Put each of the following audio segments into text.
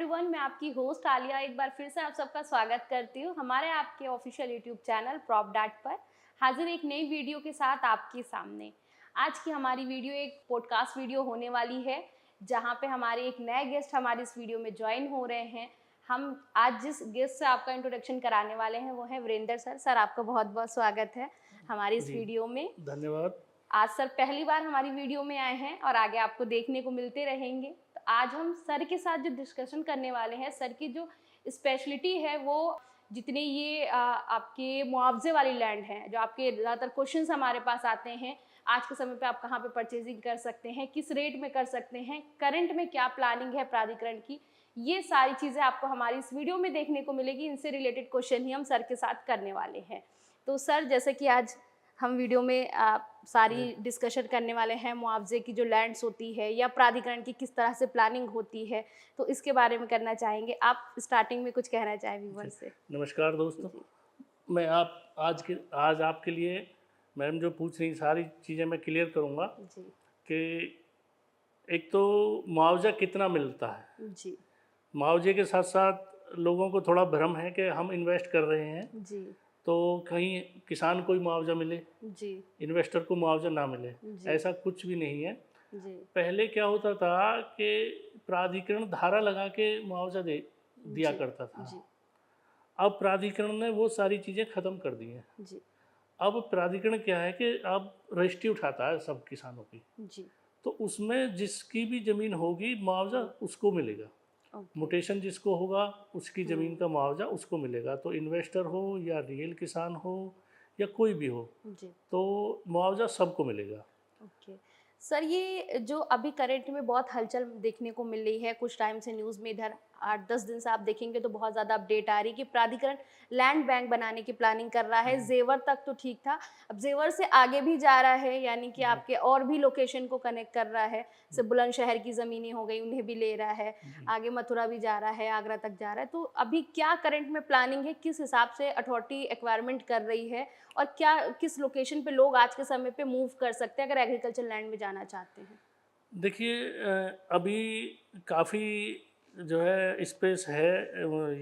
Everyone, मैं आपकी host Alia एक बार फिर से आप सबका स्वागत करती हूँ हमारे आपके official YouTube channel prop that पर। हाजिर एक नई वीडियो के साथ आपके सामने। आज की हमारी वीडियो एक पॉडकास्ट वीडियो होने वाली है, जहाँ पे हमारे एक नए गेस्ट हमारे इस वीडियो में ज्वाइन हो रहे हैं। हम आज जिस गेस्ट से आपका इंट्रोडक्शन कराने वाले हैं वो है वीरेंद्र सर। सर, आपका बहुत बहुत स्वागत है हमारी इस जी, वीडियो में। धन्यवाद। आज सर पहली बार हमारी वीडियो में आए हैं और आगे आपको देखने को मिलते रहेंगे। तो आज हम सर के साथ जो डिस्कशन करने वाले हैं, सर की जो स्पेशलिटी है वो जितने ये आपके मुआवजे वाली लैंड हैं, जो आपके ज़्यादातर क्वेश्चंस हमारे पास आते हैं, आज के समय पे आप कहाँ पे परचेजिंग कर सकते हैं, किस रेट में कर सकते हैं, करंट में क्या प्लानिंग है प्राधिकरण की, ये सारी चीज़ें आपको हमारी इस वीडियो में देखने को मिलेगी। इनसे रिलेटेड क्वेश्चन ही हम सर के साथ करने वाले हैं। तो सर, जैसे कि आज हम वीडियो में सारी डिस्कशन करने वाले हैं मुआवजे की जो लैंड्स होती है या प्राधिकरण की किस तरह से प्लानिंग होती है, तो इसके बारे में करना चाहेंगे। आप स्टार्टिंग में कुछ कहना चाहें व्यूअर से? नमस्कार दोस्तों। जी मैं आज आपके लिए मैडम जो पूछ रही सारी चीज़ें मैं क्लियर करूँगा जी कि एक तो मुआवजा कितना मिलता है। जी मुआवजे के साथ साथ लोगों को थोड़ा भ्रम है कि हम इन्वेस्ट कर रहे हैं जी तो कहीं किसान को ही मुआवजा मिले, जी इन्वेस्टर को मुआवजा ना मिले। जी ऐसा कुछ भी नहीं है। जी पहले क्या होता था कि प्राधिकरण धारा लगा के मुआवजा दिया जी करता था। जी अब प्राधिकरण ने वो सारी चीज़ें ख़त्म कर दी हैं। जी अब प्राधिकरण क्या है कि अब रजिस्ट्री उठाता है सब किसानों की, जी तो उसमें जिसकी भी ज़मीन होगी मुआवजा उसको मिलेगा। ओके। मुटेशन जिसको होगा उसकी ज़मीन का मुआवजा उसको मिलेगा। तो इन्वेस्टर हो या रियल किसान हो या कोई भी हो, जी तो मुआवजा सबको मिलेगा। ओके। सर, ये जो अभी करंट में बहुत हलचल देखने को मिल रही है, कुछ टाइम से न्यूज़ में इधर 8-10 दिन से आप देखेंगे तो बहुत ज़्यादा अपडेट आ रही है कि प्राधिकरण लैंड बैंक बनाने की प्लानिंग कर रहा है। जेवर तक तो ठीक था, अब जेवर से आगे भी जा रहा है, यानी कि जी आपके और भी लोकेशन को कनेक्ट कर रहा है। जैसे जी बुलंदशहर की ज़मीनें हो गई, उन्हें भी ले रहा है, जी। आगे मथुरा भी जा रहा है, आगरा तक जा रहा है। तो अभी क्या करंट में प्लानिंग है, किस हिसाब से अथॉरिटी एक्वायरमेंट कर रही है और क्या किस लोकेशन पे लोग आज के समय पे मूव कर सकते हैं अगर एग्रीकल्चर लैंड में जाना चाहते हैं? देखिए अभी काफ़ी जो है स्पेस है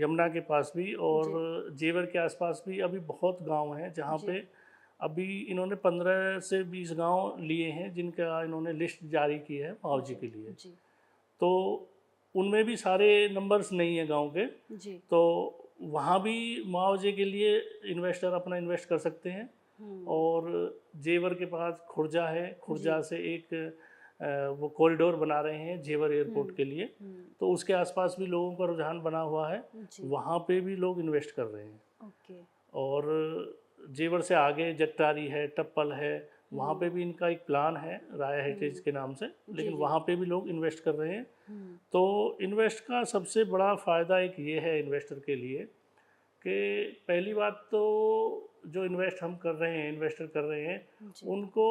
यमुना के पास भी और जी जेवर के आसपास भी अभी बहुत गांव हैं जहां जी पे अभी इन्होंने 15 से 20 गांव लिए हैं जिनका इन्होंने लिस्ट जारी की है मुआवजे जी के लिए। जी तो उनमें भी सारे नंबर्स नहीं हैं गांव के, जी। तो वहाँ भी मुआवजे के लिए इन्वेस्टर अपना इन्वेस्ट कर सकते हैं। हुँ। और जेवर के पास खुर्जा है, जी। खुर्जा से एक वो कॉरिडोर बना रहे हैं जेवर एयरपोर्ट हुँ, के लिए, हुँ। तो उसके आसपास भी लोगों का रुझान बना हुआ है। जी, वहाँ पे भी लोग इन्वेस्ट कर रहे हैं। ओके। और जेवर से आगे जट्टारी है, टप्पल है, वहाँ पे हुँ, भी इनका एक प्लान है राया हेरिटेज हुँ। के नाम से, जी, लेकिन जी। वहाँ पे भी लोग इन्वेस्ट कर रहे हैं। हुँ, तो इन्वेस्ट का सबसे बड़ा फ़ायदा एक ये है इन्वेस्टर के लिए कि पहली बात तो जो इन्वेस्ट हम कर रहे हैं, इन्वेस्टर कर रहे हैं, जी। उनको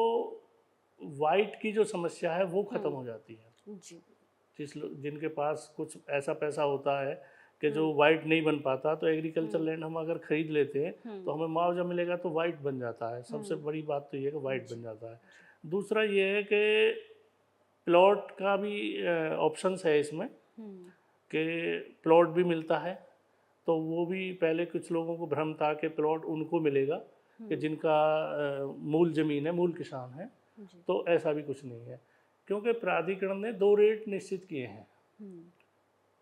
वाइट की जो समस्या है वो ख़त्म हुँ, हो जाती है। जी। जिनके पास कुछ ऐसा पैसा होता है कि जो हुँ, वाइट नहीं बन पाता, तो एग्रीकल्चर हुँ, लैंड हम अगर ख़रीद लेते हैं हुँ, तो हमें मुआवजा मिलेगा तो वाइट बन जाता है। सबसे हुँ। बड़ी बात तो ये है कि वाइट जी, बन जाता है। जी। दूसरा ये है कि प्लॉट का भी ऑप्शंस है इसमें हुँ, कि प्लॉट भी मिलता है। तो वो भी पहले कुछ लोगों को भ्रम था कि प्लॉट उनको मिलेगा कि हुँ। जिनका मूल ज़मीन है, मूल किसान है। जी। तो ऐसा भी कुछ नहीं है, क्योंकि प्राधिकरण ने 2 रेट निश्चित किए हैं। हुँ,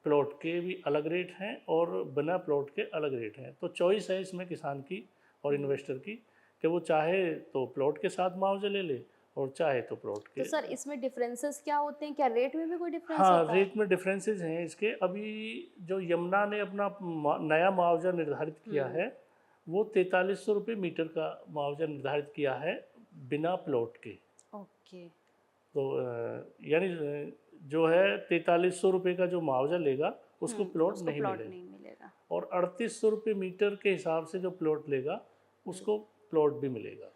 प्लॉट के भी अलग रेट हैं और बिना प्लॉट के अलग रेट हैं। तो चॉइस है इसमें किसान की और हुँ। इन्वेस्टर की कि वो चाहे तो प्लॉट के साथ मुआवजा ले ले और चाहे तो प्लॉट तो के। सर, इसमें डिफरेंसेस क्या होते हैं? क्या रेट में भी कोई डिफरेंस हाँ, होता है? रेट में डिफरेंसेस हैं इसके। अभी जो यमुना ने अपना नया मुआवजा निर्धारित किया हुँ, है, वो 4300 रुपये मीटर का मुआवजा निर्धारित किया है बिना प्लॉट के। ओके। तो यानी जो है 4300 रुपये का जो मुआवजा लेगा उसको हुँ, प्लॉट उसको नहीं प्लॉट मिलेगा। नहीं मिलेगा। और 3800 रुपये मीटर के हिसाब से जो प्लॉट लेगा जी। उसको प्लॉट भी मिलेगा।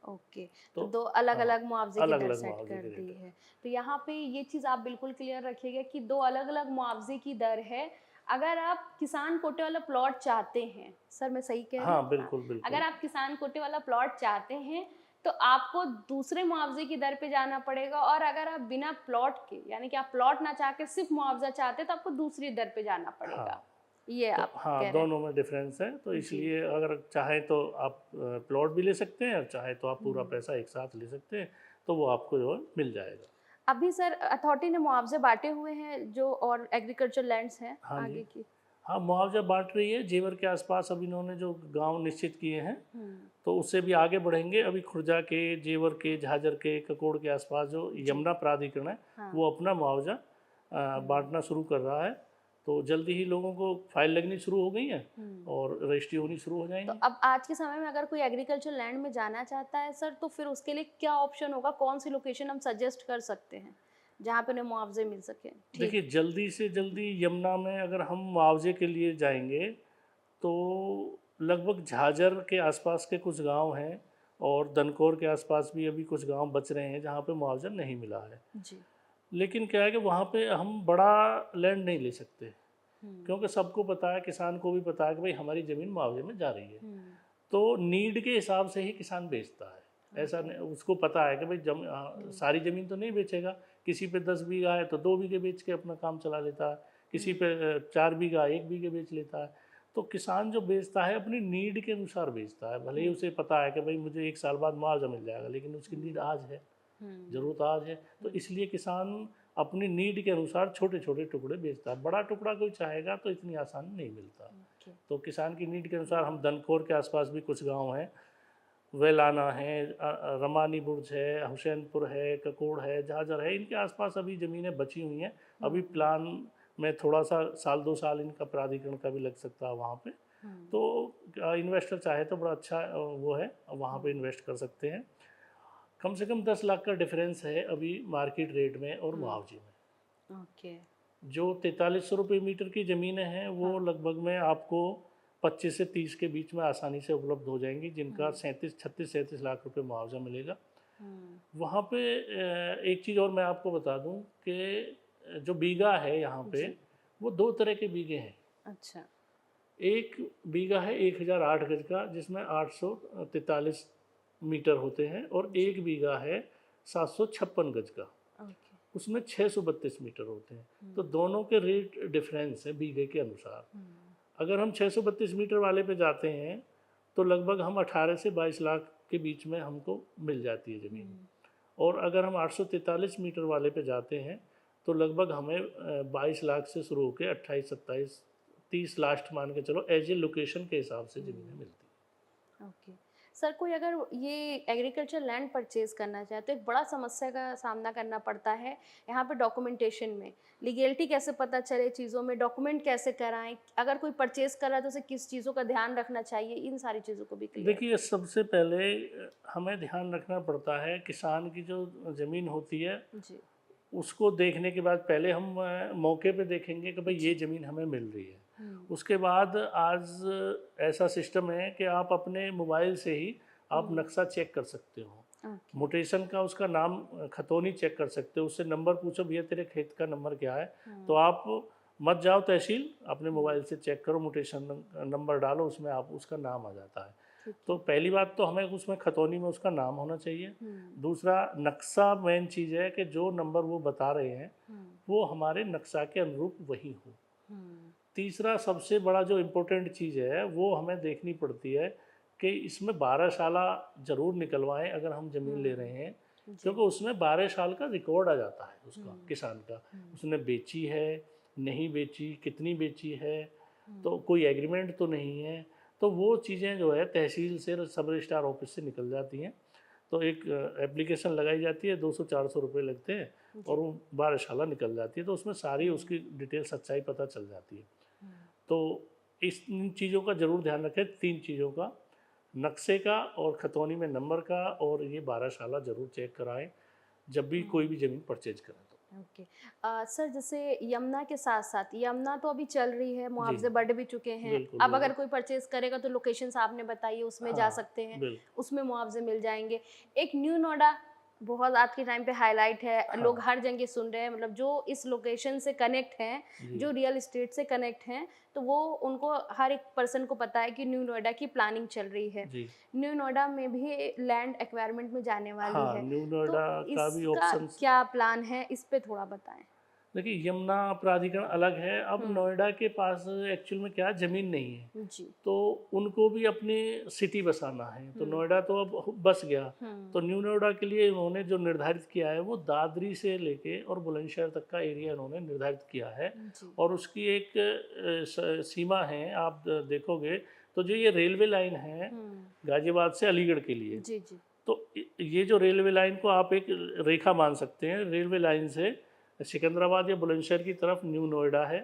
ओके। तो तो 2 हाँ, अलग-अलग मुआवज़े की अलग दर अलग सेट मुआवजे कर के दी रेट है। है। तो यहाँ पे ये चीज़ आप बिल्कुल क्लियर रखिएगा कि 2 अलग-अलग मुआवज़े की दर है। अगर आप किसान कोटे वाला प्लॉट चाहते हैं, सर मैं सही कह रही हाँ, हूँ? हाँ। बिल्कुल अगर बिल्कुल। आप किसान कोटे वाला प्लॉट चाहते हैं, तो आपको दूसरे मुआवजे की दर पे जाना पड़ेगा, और अगर आप बिना प्लॉट के, यानी कि आप प्लॉट ना चाह के सिर्फ मुआवजा चाहते हैं, तो आपको दूसरी दर पे जाना पड़ेगा। हाँ, ये तो आप हाँ, कह रहे हैं। दोनों में डिफरेंस है। तो जी। इसलिए अगर चाहे तो आप प्लॉट भी ले सकते हैं, और चाहे तो आप पूरा हम्म। पैसा एक साथ ले सकते हैं, तो वो आपको जो है मिल जाएगा। अभी सर अथॉरिटी ने मुआवजे बांटे हुए हैं जो और एग्रीकल्चर लैंड्स हैं हाँ जी, आगे की। हाँ, मुआवजा बांट रही है। जेवर के आसपास अब इन्होंने जो गांव निश्चित किए हैं, हम्म। तो उससे भी आगे बढ़ेंगे। अभी खुर्जा के, जेवर के, झाझर के, ककोड़ के आसपास जो जी। यमुना प्राधिकरण है, हाँ। वो अपना मुआवजा बांटना शुरू कर रहा है। तो जल्दी ही लोगों को फाइल लगनी शुरू हो गई है और रजिस्ट्री होनी शुरू हो तो जाएंगी। अब आज के समय में अगर कोई एग्रीकल्चर लैंड में जाना चाहता है सर, तो फिर उसके लिए क्या ऑप्शन होगा, कौन सी लोकेशन हम सजेस्ट कर सकते हैं जहाँ पे उन्हें मुआवजे मिल सके? ठीक। देखिए, जल्दी से जल्दी यमुना में अगर हम मुआवजे के लिए जाएंगे, तो लगभग झाझर के आसपास के कुछ गांव हैं, और दनकौर के आसपास भी अभी कुछ गांव बच रहे हैं जहां पे मुआवजा नहीं मिला है। जी। लेकिन क्या है कि वहाँ पे हम बड़ा लैंड नहीं ले सकते, क्योंकि सबको पता है, किसान को भी पता है कि भाई हमारी ज़मीन मुआवजे में जा रही है। तो नीड के हिसाब से ही किसान बेचता है। ऐसा नहीं, उसको पता है कि भाई सारी ज़मीन तो नहीं बेचेगा। किसी पे 10 बीघा है तो 2 बीघे बेच के अपना काम चला लेता है, किसी पे 4 बीघा 1 बीघे बेच लेता है। तो किसान जो बेचता है अपनी नीड के अनुसार बेचता है। भले ही उसे पता है कि भाई मुझे 1 साल बाद मुआवजा मिल जाएगा, लेकिन उसकी नीड आज है, ज़रूरत आज है। तो इसलिए किसान अपनी नीड के अनुसार छोटे छोटे टुकड़े बेचता है। बड़ा टुकड़ा कोई चाहेगा तो इतनी आसान नहीं मिलता। तो किसान की नीड के अनुसार हम दनकौर के आसपास भी कुछ गांव हैं, वेलाना है, रमानी बुर्ज है, हुसैनपुर है, ककोड़ है, झाझर है, इनके आसपास अभी ज़मीनें बची हुई हैं। अभी प्लान में थोड़ा सा 1-2 साल इनका प्राधिकरण का भी लग सकता है वहाँ पे। तो इन्वेस्टर चाहे तो बड़ा अच्छा वो है, वहाँ पे इन्वेस्ट कर सकते हैं। कम से कम 10 लाख का डिफरेंस है अभी मार्केट रेट में और मुआवजे में। ओके। जो 4300 रुपये मीटर की ज़मीनें हैं, वो लगभग में आपको 25 से 30 के बीच में आसानी से उपलब्ध हो जाएंगी, जिनका 36 लाख रुपए मुआवजा मिलेगा। वहाँ पे एक चीज़ और मैं आपको बता दूं कि जो बीघा है यहाँ पे, वो 2 तरह के बीघे हैं। अच्छा। एक बीघा है 1008 गज का, जिसमें 843 मीटर होते हैं, और एक बीघा है 756 गज का, उसमें 632 मीटर होते हैं। तो दोनों के रेट डिफरेंस है बीघे के अनुसार। अगर हम 632 मीटर वाले पे जाते हैं तो लगभग हम 18 से 22 लाख के बीच में हमको मिल जाती है ज़मीन। और अगर हम 843 मीटर वाले पे जाते हैं तो लगभग हमें 22 लाख से शुरू होकर 28, 27, 30 लास्ट मान के चलो, एज ए लोकेशन के हिसाब से ज़मीनें मिलती हैं। ओके सर, कोई अगर ये एग्रीकल्चर लैंड परचेज करना चाहे तो एक बड़ा समस्या का सामना करना पड़ता है यहाँ पे डॉक्यूमेंटेशन में। लीगैलिटी कैसे पता चले चीज़ों में, डॉक्यूमेंट कैसे कराएं, अगर कोई परचेज कर रहा है तो उसे किस चीज़ों का ध्यान रखना चाहिए, इन सारी चीज़ों को भी क्लियर। देखिए, सबसे पहले हमें ध्यान रखना पड़ता है किसान की जो ज़मीन होती है जी। उसको देखने के बाद पहले हम मौके पे देखेंगे कि भाई ये ज़मीन हमें मिल रही है। उसके बाद आज ऐसा सिस्टम है कि आप अपने मोबाइल से ही आप नक्शा चेक कर सकते हो। मोटेशन का उसका नाम खतौनी चेक कर सकते हो। उससे नंबर पूछो, भैया तेरे खेत का नंबर क्या है, तो आप मत जाओ तहसील, अपने मोबाइल से चेक करो, मोटेशन नंबर डालो, उसमें आप उसका नाम आ जाता है। तो पहली बात तो हमें उसमें खतौनी में उसका नाम होना चाहिए। दूसरा, नक्शा मेन चीज़ है कि जो नंबर वो बता रहे हैं वो हमारे नक्शा के अनुरूप वही हो। तीसरा, सबसे बड़ा जो इम्पोर्टेंट चीज़ है वो हमें देखनी पड़ती है कि इसमें 12 साला ज़रूर निकलवाएं अगर हम ज़मीन ले रहे हैं, क्योंकि उसमें 12 साल का रिकॉर्ड आ जाता है उसका, किसान का। उसने बेची है, नहीं बेची, कितनी बेची है, तो कोई एग्रीमेंट तो नहीं है। तो वो चीज़ें जो है तहसील से, सब रजिस्ट्रार ऑफिस से निकल जाती हैं। तो एक एप्लीकेशन लगाई जाती है, 200-400 रुपये लगते हैं, और वो 12 साला निकल जाती है। तो उसमें सारी उसकी डिटेल, सच्चाई पता चल जाती है। तो इन चीज़ों का ज़रूर ध्यान रखें, 3 चीज़ों का, नक्शे का और खतौनी में नंबर का, और ये 12 साला ज़रूर चेक कराएं जब भी कोई भी ज़मीन परचेज करें तो। ओके सर, जैसे यमुना के साथ साथ, यमुना तो अभी चल रही है, मुआवजे बढ़ भी चुके हैं। अब अगर कोई परचेज करेगा तो लोकेशंस आपने बताई है, उसमें जा सकते हैं, उसमें मुआवजे मिल जाएंगे। एक न्यू नोएडा बहुत आज के टाइम पे हाईलाइट है, हाँ लोग हर जगह सुन रहे हैं, मतलब जो इस लोकेशन से कनेक्ट हैं, जी जो रियल एस्टेट से कनेक्ट हैं, तो वो उनको हर एक पर्सन को पता है कि न्यू नोएडा की प्लानिंग चल रही है। जी न्यू नोएडा में भी लैंड एक्वायरमेंट में जाने वाली हाँ, है, न्यू तो नोएडा का भी इसका ऑप्शंस। क्या प्लान है, इस पे थोड़ा बताएं। देखिए यमुना प्राधिकरण अलग है, अब हम्म। नोएडा के पास एक्चुअल में क्या ज़मीन नहीं है, जी। तो उनको भी अपनी सिटी बसाना है, तो हम्म। नोएडा तो अब बस गया। तो हम्म। न्यू नोएडा के लिए इन्होंने जो निर्धारित किया है वो दादरी से लेके और बुलंदशहर तक का एरिया इन्होंने निर्धारित किया है। जी। और उसकी एक सीमा है, आप देखोगे तो जो ये रेलवे लाइन है हम्म। गाजियाबाद से अलीगढ़ के लिए, जी। जी। तो ये जो रेलवे लाइन को आप एक रेखा मान सकते हैं, रेलवे लाइन से सिकंदराबाद या बुलंदशहर की तरफ न्यू नोएडा है,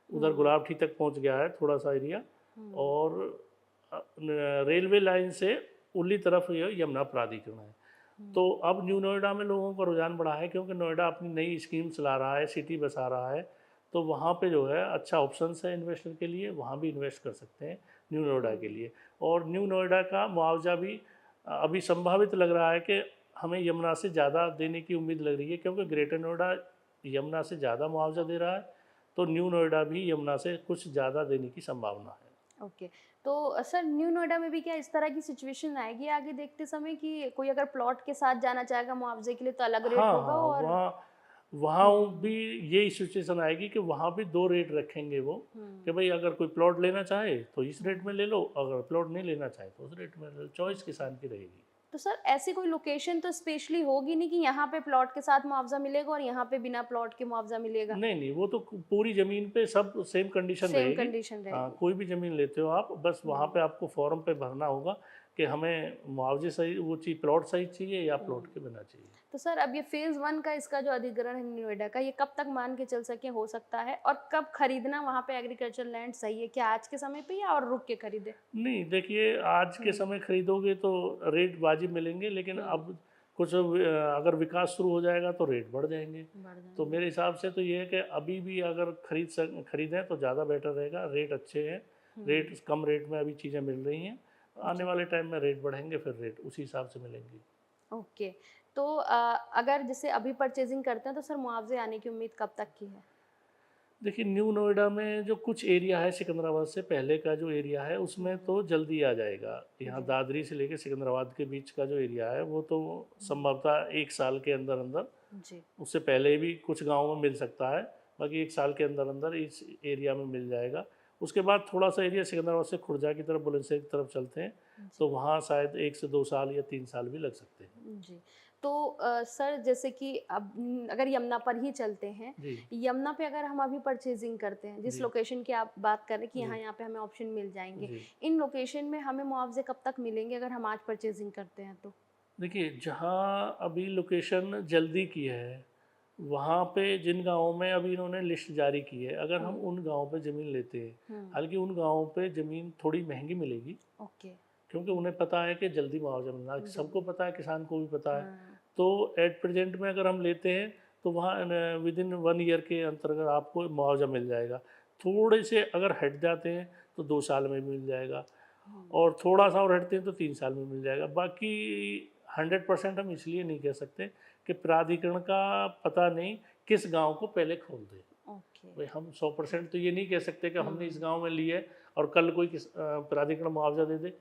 उधर हम्म। गुलाबटी तक पहुंच गया है थोड़ा सा एरिया। हम्म। और रेलवे लाइन से उल्ली तरफ ये यमुना प्राधिकरण है। हम्म। तो अब न्यू नोएडा में लोगों का रुझान बढ़ा है, क्योंकि नोएडा अपनी नई स्कीम चला रहा है, सिटी बसा रहा है, तो वहाँ पे जो है अच्छा ऑप्शंस है इन्वेस्टर के लिए, वहाँ भी इन्वेस्ट कर सकते हैं न्यू नोएडा के लिए। और न्यू नोएडा का मुआवजा भी अभी संभावित लग रहा है कि हमें यमुना से ज़्यादा देने की उम्मीद लग रही है, क्योंकि ग्रेटर नोएडा यमुना से ज़्यादा मुआवजा दे रहा है, तो न्यू नोएडा भी यमुना से कुछ ज़्यादा देने की संभावना है। ओके। तो सर न्यू नोएडा में भी क्या इस तरह की सिचुएशन आएगी आगे देखते समय कि कोई अगर प्लॉट के साथ जाना चाहेगा मुआवजे के लिए तो अलग रेट हाँ होगा हाँ, और वहाँ वहाँ भी हम्म। यही सिचुएशन आएगी कि वहाँ भी दो रेट रखेंगे वो, कि हम्म। भाई अगर कोई प्लॉट लेना चाहे तो इस रेट हम्म। में ले लो, अगर प्लॉट नहीं लेना चाहे तो उस रेट में ले लो, चॉइस किसान की रहेगी। तो सर ऐसी कोई लोकेशन तो स्पेशली होगी नहीं कि यहाँ पे प्लॉट के साथ मुआवजा मिलेगा और यहाँ पे बिना प्लॉट के मुआवजा मिलेगा। नहीं नहीं, वो तो पूरी ज़मीन पे सब सेम कंडीशन सेम रहेगी। कंडीशन हाँ, रहेगी। कोई भी ज़मीन लेते हो आप, बस वहाँ पे हम्म। आपको फॉर्म पे भरना होगा कि हमें मुआवजे सही वो चीज़ प्लॉट सही चाहिए या प्लॉट के हम्म। बिना चाहिए। तो सर अब ये फेज 1 का इसका जो अधिग्रहण है नोएडा का, ये कब तक मान के चल सके हो सकता है, और कब खरीदना वहाँ पे एग्रीकल्चर लैंड सही है, क्या आज के समय पे या और रुक के खरीदे? नहीं देखिए, आज के हम्म। समय खरीदोगे तो रेट वाजिब मिलेंगे, लेकिन हम्म। अब कुछ अगर विकास शुरू हो जाएगा तो रेट बढ़ जाएंगे। बढ़ तो जाएंगे। मेरे हिसाब से तो ये है कि अभी भी अगर खरीदें तो ज़्यादा बेटर रहेगा, रेट अच्छे हैं, हम्म। रेट कम रेट में अभी चीज़ें मिल रही हैं, आने जी। वाले टाइम में रेट बढ़ेंगे, फिर रेट उसी हिसाब से मिलेंगी। ओके। तो अगर जैसे अभी परचेजिंग करते हैं तो सर मुआवजे आने की उम्मीद कब तक की है? देखिए न्यू नोएडा में जो कुछ एरिया है सिकंदराबाद से पहले का जो एरिया है उसमें तो जल्दी आ जाएगा। यहाँ जी। दादरी से लेकर सिकंदराबाद के बीच का जो एरिया है वो तो संभवतः 1 साल के अंदर अंदर, जी। उससे पहले भी कुछ गाँव में मिल सकता है, बाकी 1 साल के अंदर अंदर इस एरिया में मिल जाएगा। उसके बाद थोड़ा सा एरिया सिकंदराबाद से खुर्जा की तरफ, बुलंदशहर की तरफ चलते हैं, तो जी। वहाँ शायद 1 से 2 साल या 3 साल भी लग सकते हैं। जी। तो सर जैसे कि अब अगर यमुना पर ही चलते हैं, जी यमुना पे अगर हम अभी परचेजिंग करते हैं, जिस जी लोकेशन की आप बात कर रहे हैं कि जी यहाँ यहाँ पे हमें ऑप्शन मिल जाएंगे, जी। इन लोकेशन में हमें मुआवजे कब तक मिलेंगे अगर हम आज परचेजिंग करते हैं तो? देखिए जहाँ अभी लोकेशन जल्दी की है, वहाँ पे जिन गाँवों में अभी इन्होंने लिस्ट जारी की है, अगर हम हम्म। उन गाँवों पे ज़मीन लेते हैं, हम्म। हालांकि उन गाँवों पे ज़मीन थोड़ी महंगी मिलेगी, ओके। क्योंकि उन्हें पता है कि जल्दी मुआवजा मिलना, सबको जल्दी। पता है, किसान को भी पता है। हाँ। तो एट प्रेजेंट में अगर हम लेते हैं तो वहाँ विद इन 1 ईयर के अंतर्गत आपको मुआवजा मिल जाएगा। थोड़े से अगर हट जाते हैं तो 2 साल में मिल जाएगा, हम्म। और थोड़ा सा और हटते हैं तो 3 साल में मिल जाएगा। बाकी 100% हम इसलिए नहीं कह सकते कि प्राधिकरण का पता नहीं किस गांव को पहले खोल दे। ओके। भाई हम 100% तो ये नहीं कह सकते कि हमने इस हम्म। गांव में ली है और कल कोई प्राधिकरण मुआवजा दे दे।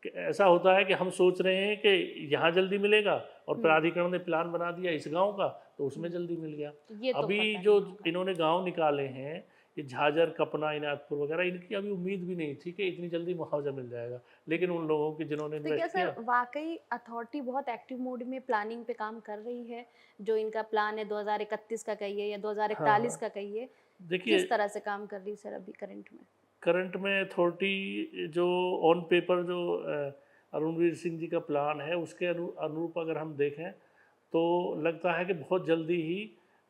कि ऐसा होता है कि हम सोच रहे हैं कि यहाँ जल्दी मिलेगा और हम्म। प्राधिकरण ने प्लान बना दिया इस गांव का, तो उसमें हम्म। जल्दी मिल गया। तो ये तो अभी पता जो नहीं होगा। इन्होंने गांव निकाले हैं, ये झाझर, कपना, इनादपुर वगैरह, इनकी अभी उम्मीद भी नहीं थी कि इतनी जल्दी मुआवजा मिल जाएगा, लेकिन उन लोगों की जिन्होंने तो क्या इन्वेस्ट सर किया। वाकई अथॉरिटी बहुत एक्टिव मोड में प्लानिंग पे काम कर रही है? जो इनका प्लान है 2031 का कहिए या हाँ 2041 हाँ, का कहिए, देखिए किस तरह से काम कर रही है सर अभी करंट में? करंट में अथॉरिटी जो ऑन पेपर जो अरुणवीर सिंह जी का प्लान है उसके अनुरूप अगर हम देखें तो लगता है कि बहुत जल्दी ही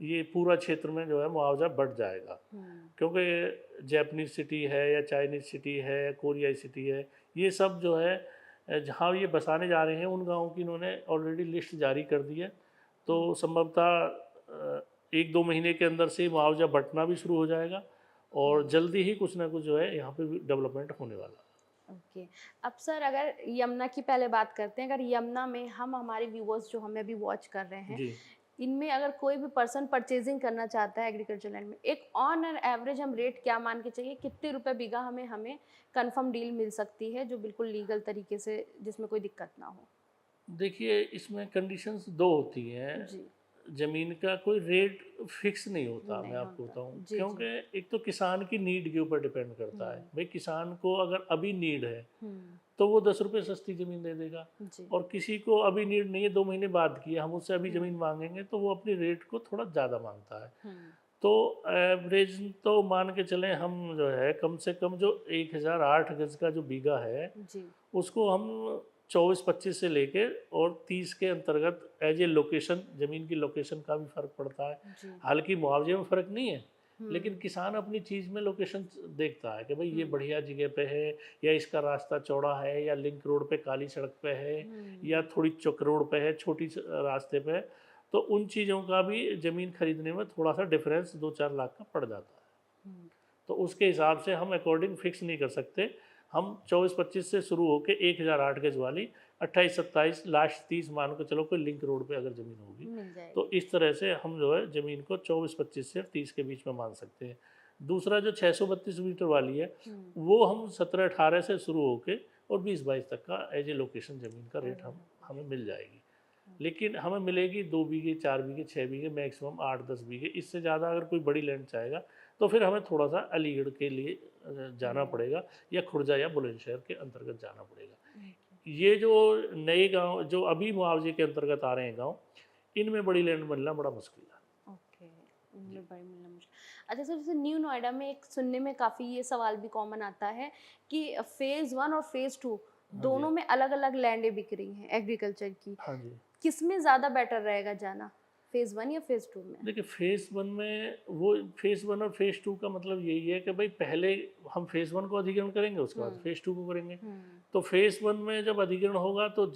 ये पूरा क्षेत्र में जो है मुआवजा बढ़ जाएगा, हम्म। क्योंकि जैपनीज सिटी है या चाइनीज सिटी है या कोरियाई सिटी है, ये सब जो है जहाँ ये बसाने जा रहे हैं उन गाँवों की इन्होंने ऑलरेडी लिस्ट जारी कर दी है। तो हम्म। संभवतः 1-2 महीने के अंदर से मुआवजा बढ़ना भी शुरू हो जाएगा, और हम्म। जल्दी ही कुछ ना कुछ जो है यहाँ पे डेवलपमेंट होने वाला है। ओके। अब सर अगर यमुना की पहले बात करते हैं, अगर यमुना में हम हमारे व्यूअर्स जो हमें अभी वॉच कर रहे हैं, जी। इनमें अगर कोई भी पर्सन परचेजिंग करना चाहता है एग्रीकल्चर लैंड में, एक ऑन एन एवरेज हम रेट क्या मान के चाहिए, कितने रुपए बीघा हमें हमें कंफर्म डील मिल सकती है जो बिल्कुल लीगल तरीके से, जिसमें कोई दिक्कत ना हो? देखिए, इसमें कंडीशंस दो होती हैं। जी। ज़मीन का कोई रेट फिक्स नहीं होता, मैं नहीं आपको होता। बताऊं, जी, जी। क्योंकि एक तो किसान की नीड के ऊपर डिपेंड करता है। हुँ, भाई, किसान को अगर अभी नीड है हुँ। तो वो 10 रुपये सस्ती ज़मीन दे देगा, जी। और किसी को अभी नीड नहीं है, 2 महीने बाद की है, हम उससे अभी ज़मीन हुँ, मांगेंगे तो वो अपनी रेट को थोड़ा ज़्यादा मांगता है। हुँ। तो एवरेज तो मान के चलें हम, जो है कम से कम जो 1008 गज का जो बीघा है, जी। उसको हम 24-25 से लेके और 30 के अंतर्गत एज ए लोकेशन, ज़मीन की लोकेशन का भी फ़र्क पड़ता है। जी। हालांकि मुआवजे में फ़र्क नहीं है, लेकिन हुँ, किसान अपनी चीज़ में लोकेशन देखता है कि भाई ये हुँ, बढ़िया जगह पे है, या इसका रास्ता चौड़ा है, या लिंक रोड पे काली सड़क पे है, या हुँ, थोड़ी चौक रोड पे है, छोटी रास्ते पे है। तो उन चीज़ों का भी ज़मीन खरीदने में थोड़ा सा डिफरेंस 2-4 लाख का पड़ जाता है। हुँ। तो उसके हिसाब से हम अकॉर्डिंग फिक्स नहीं कर सकते। हम 24-25 से शुरू होकर 1008 गज वाली 28-27 लास्ट 30 मान के चलो, कोई लिंक रोड पे अगर ज़मीन होगी, मिल तो जाएगी। इस तरह से हम जो है ज़मीन को 24-25 से 30 के बीच में मान सकते हैं। दूसरा जो 632 मीटर वाली है, हुँ। वो हम 17-18 से शुरू होके और 20-22 तक का एज ए लोकेशन ज़मीन का रेट एज हम अ हमें मिल जाएगी। ओके। लेकिन हमें मिलेगी 2 बीघे, 4 बीघे, 6 बीघे, मैक्सिमम 8-10 बीघे। इससे ज़्यादा अगर कोई बड़ी लैंड चाहेगा तो फिर हमें थोड़ा सा अलीगढ़ के लिए जाना हुँ, पड़ेगा, या खुर्जा या बुलंदशहर के अंतर्गत जाना पड़ेगा। ओके, ये जो नए गांव जो अभी मुआवजे के अंतर्गत आ रहे हैं गांव, इनमें बड़ी लैंड मिलना बड़ा मुश्किल है। ओके। जी। इनमें बड़ी मिलना मुश्किल। अच्छा सर, जैसे न्यू नोएडा में एक सुनने में काफ़ी ये सवाल भी कॉमन आता है कि फ़ेज़ 1 और फ़ेज़ 2 हाँ जी। दोनों में अलग-अलग लैंडें बिक रही हैं एग्रीकल्चर की। हाँ जी। किसमें ज़्यादा बेटर रहेगा जाना? फ़ेज़ 1 या फ़ेज़ 2 में? देखिए, फेज़ वन में वो, फेज़ वन और फेज़ टू का मतलब यही है कि भाई पहले हम फेज़ वन को अधिग्रहण करेंगे, उसके बाद हुँ, फेज़ टू को करेंगे। हुँ, तो फेज़ वन में जब अधिग्रहण होगा तो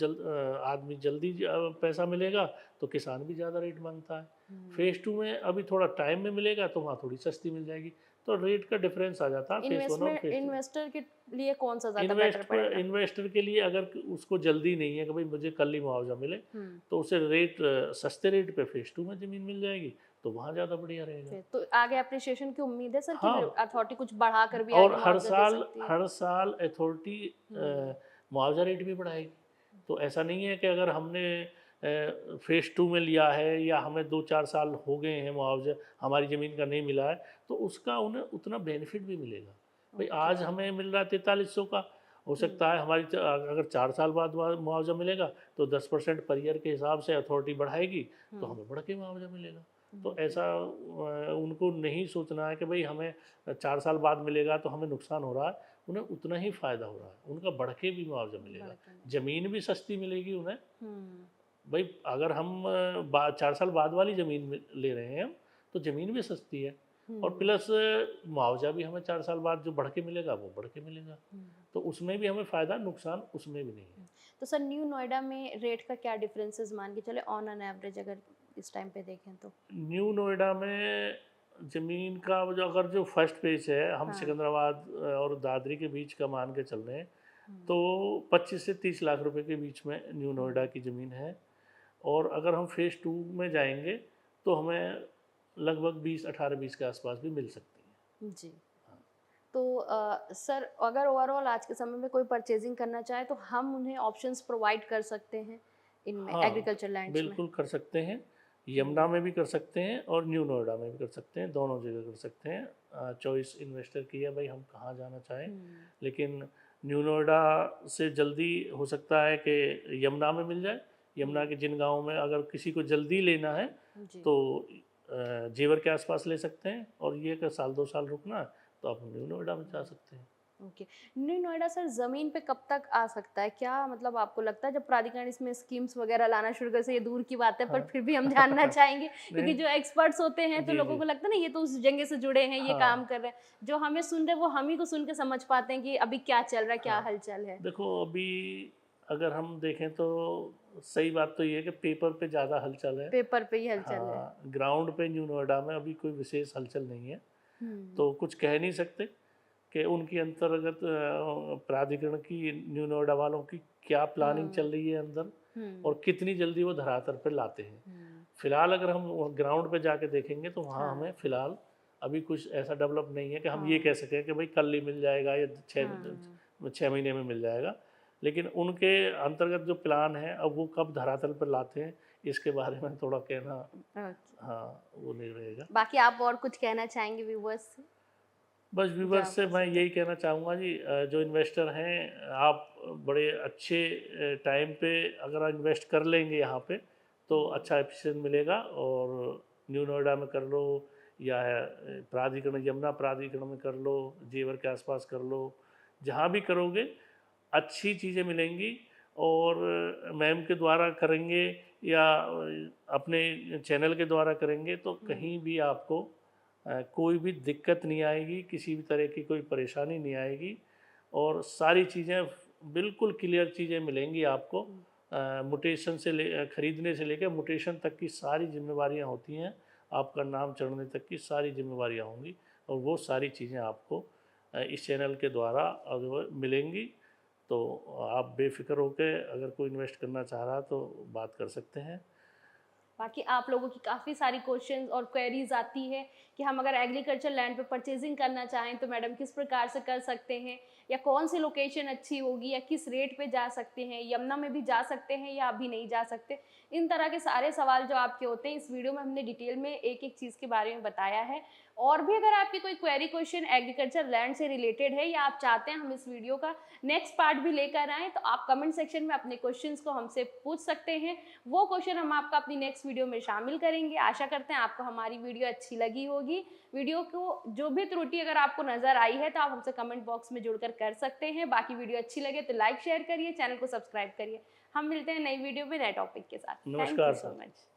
आदमी जल्दी पैसा मिलेगा, तो किसान भी ज़्यादा रेट मांगता है। हुँ। फेज़ टू में अभी थोड़ा टाइम में मिलेगा तो वहाँ थोड़ी सस्ती मिल जाएगी। तो रेट का डिफरेंस आ जाता है फेज़ वन और इन्वेस्टमेंट फेज़ टू। इन्वेस्टर के लिए कौन-सा ज़्यादा बेटर पड़ेगा? इन्वेस्टर के लिए, अगर उसको जल्दी नहीं है कि भाई मुझे कल ही मुआवजा मिले, हुँ। तो उसे रेट, सस्ते रेट पे फेज़ टू में ज़मीन मिल जाएगी, तो वहाँ ज़्यादा बढ़िया रहेगा। ओके, तो आगे एप्रिसिएशन की उम्मीद है सर कि हाँ, अथॉरिटी कुछ बढ़ाकर भी और आगे मुआवज़ा दे सकती है? हर साल अथॉरिटी हुँ, मुआवजा रेट भी बढ़ाएगी। तो ऐसा नहीं है कि अगर हमने फेज़ टू में लिया है, या हमें 2-4 साल हो गए हैं मुआवजा हमारी ज़मीन का नहीं मिला है, तो उसका उन्हें उतना बेनिफिट भी मिलेगा। भाई, ओके। आज हमें मिल रहा है 4300 का, हो हुँ, सकता है हमारी अगर 4 साल बाद मुआवजा मिलेगा, तो 10% पर ईयर के हिसाब से अथॉरिटी बढ़ाएगी, तो हुँ, हमें बढ़ के मुआवजा मिलेगा। तो ओके। ऐसा उनको नहीं सोचना है कि भाई हमें 4 साल बाद मिलेगा तो हमें नुकसान हो रहा है। उन्हें उतना ही फ़ायदा हो रहा है, उनका बढ़ के भी मुआवजा बढ़ मिलेगा। के मिल ज़मीन भी सस्ती मिलेगी उन्हें। हुँ, भाई, अगर हम 4 साल बाद वाली ज़मीन ले रहे हैं, तो ज़मीन भी सस्ती है, और हुँ, प्लस मुआवजा भी हमें 4 साल बाद जो बढ़ के मिलेगा वो बढ़ के मिलेगा। हुँ, तो उसमें भी हमें फ़ायदा, नुकसान उसमें भी नहीं है। हुँ। तो सर न्यू नोएडा में रेट का क्या डिफरेंसेस मान के चले ऑन एन एवरेज, अगर इस टाइम पे देखें तो? न्यू नोएडा में ज़मीन का जो, अगर जो फर्स्ट पेज है, हम हाँ। सिकंदराबाद और दादरी के बीच का मान के चल रहे हैं, हुँ, तो 25 से 30 लाख रुपए के बीच में न्यू नोएडा हुँ, की ज़मीन है। और अगर हम फेज़ टू में जाएंगे तो हमें लगभग 20, 18-20 के आसपास भी मिल सकती है। जी। तो सर अगर ओवरऑल आज के समय में कोई परचेजिंग करना चाहे तो हम उन्हें ऑप्शंस प्रोवाइड कर सकते हैं इनमें हाँ, एग्रीकल्चर लैंड्स में? बिल्कुल कर सकते हैं। यमुना हुँ, में भी कर सकते हैं और न्यू नोएडा में भी कर सकते हैं, दोनों जगह कर सकते हैं। चॉइस इन्वेस्टर की है भाई, हम कहाँ जाना चाहें। हुँ, लेकिन न्यू नोएडा से जल्दी हो सकता है कि यमुना में मिल जाए। यमुना हुँ, के जिन गाँवों में अगर किसी को जल्दी लेना है, जी। तो जेवर के आसपास ले सकते हैं, और ये कि साल 2 साल रुकना है, तो आप न्यू नोएडा में जा सकते हैं। ओके। न्यू नोएडा सर ज़मीन पे कब तक आ सकता है? क्या मतलब आपको लगता है जब प्राधिकरण इसमें स्कीम्स वगैरह लाना शुरू करे, से ये दूर की बात है पर हाँ। फिर भी हम जानना चाहेंगे क्योंकि नहीं। जो एक्सपर्ट्स होते हैं तो जी, लोगों जी। को लगता है ना ये तो उस जगह से जुड़े हैं, ये काम हाँ, कर रहे हैं। जो हमें सुन रहे हैं वो हम ही को सुन के समझ पाते हैं कि अभी क्या चल रहा है, क्या हाँ। हलचल है। देखो, अभी अगर हम देखें तो सही बात तो ये है कि पेपर पे ज़्यादा हलचल है। पेपर पे ही हलचल है। हाँ, ग्राउंड पे न्यू नोएडा में अभी कोई विशेष हलचल नहीं है। हुँ, तो कुछ कह नहीं सकते कि उनकी अंतर्गत प्राधिकरण की, न्यू नोएडा वालों की क्या प्लानिंग चल रही है अंदर और कितनी जल्दी वो धरातल पर लाते हैं। फिलहाल अगर हम ग्राउंड पे जाके देखेंगे तो वहाँ हमें फिलहाल अभी कुछ ऐसा डेवलप नहीं है कि हम ये कह सकें कि भाई कल ही मिल जाएगा या 6 महीने में मिल जाएगा। लेकिन उनके अंतर्गत जो प्लान है अब वो कब धरातल पर लाते हैं इसके बारे में थोड़ा कहना हाँ वो नहीं रहेगा। बाकी आप और कुछ कहना चाहेंगे व्यूवर्स से? बस व्यूवर्स से मैं यही कहना चाहूँगा जी, जो इन्वेस्टर हैं आप बड़े अच्छे टाइम पे अगर इन्वेस्ट कर लेंगे यहाँ पे तो अच्छा एफिशिएंट मिलेगा। और न्यू नोएडा में कर लो या प्राधिकरण, यमुना प्राधिकरण में कर लो, जेवर के आसपास कर लो, जहाँ भी करोगे अच्छी चीज़ें मिलेंगी। और मैम के द्वारा करेंगे या अपने चैनल के द्वारा करेंगे तो कहीं भी आपको कोई भी दिक्कत नहीं आएगी, किसी भी तरह की कोई परेशानी नहीं आएगी और सारी चीज़ें बिल्कुल क्लियर चीज़ें मिलेंगी आपको। मुटेशन से खरीदने से लेकर मुटेशन तक की सारी जिम्मेवारियां होती हैं, आपका नाम चढ़ने तक की सारी जिम्मेवारियां होंगी और वो सारी चीज़ें आपको इस चैनल के द्वारा अगर मिलेंगी तो आप बेफिक्र होकर अगर कोई इन्वेस्ट करना चाह रहा तो बात कर सकते हैं। बाकी आप लोगों की काफ़ी सारी क्वेश्चंस और क्वेरीज आती है कि हम अगर एग्रीकल्चर लैंड पे परचेजिंग करना चाहें तो मैडम किस प्रकार से कर सकते हैं, या कौन सी लोकेशन अच्छी होगी, या किस रेट पे जा सकते हैं, यमुना में भी जा सकते हैं या अभी नहीं जा सकते। इन तरह के सारे सवाल जो आपके होते हैं इस वीडियो में हमने डिटेल में एक एक चीज़ के बारे में बताया है। और भी अगर आपकी कोई क्वेरी क्वेश्चन एग्रीकल्चर लैंड से रिलेटेड है या आप चाहते हैं हम इस वीडियो का नेक्स्ट पार्ट भी लेकर आएँ तो आप कमेंट सेक्शन में अपने क्वेश्चंस को हमसे पूछ सकते हैं। वो क्वेश्चन हम आपका अपनी नेक्स्ट वीडियो में शामिल करेंगे। आशा करते हैं आपको हमारी वीडियो अच्छी लगी होगी। वीडियो को जो भी त्रुटि अगर आपको नजर आई है तो आप हमसे कमेंट बॉक्स में जुड़कर कर सकते हैं। बाकी वीडियो अच्छी लगे तो लाइक शेयर करिए, चैनल को सब्सक्राइब करिए। हम मिलते हैं नई वीडियो में नए टॉपिक के साथ। Thank you so much.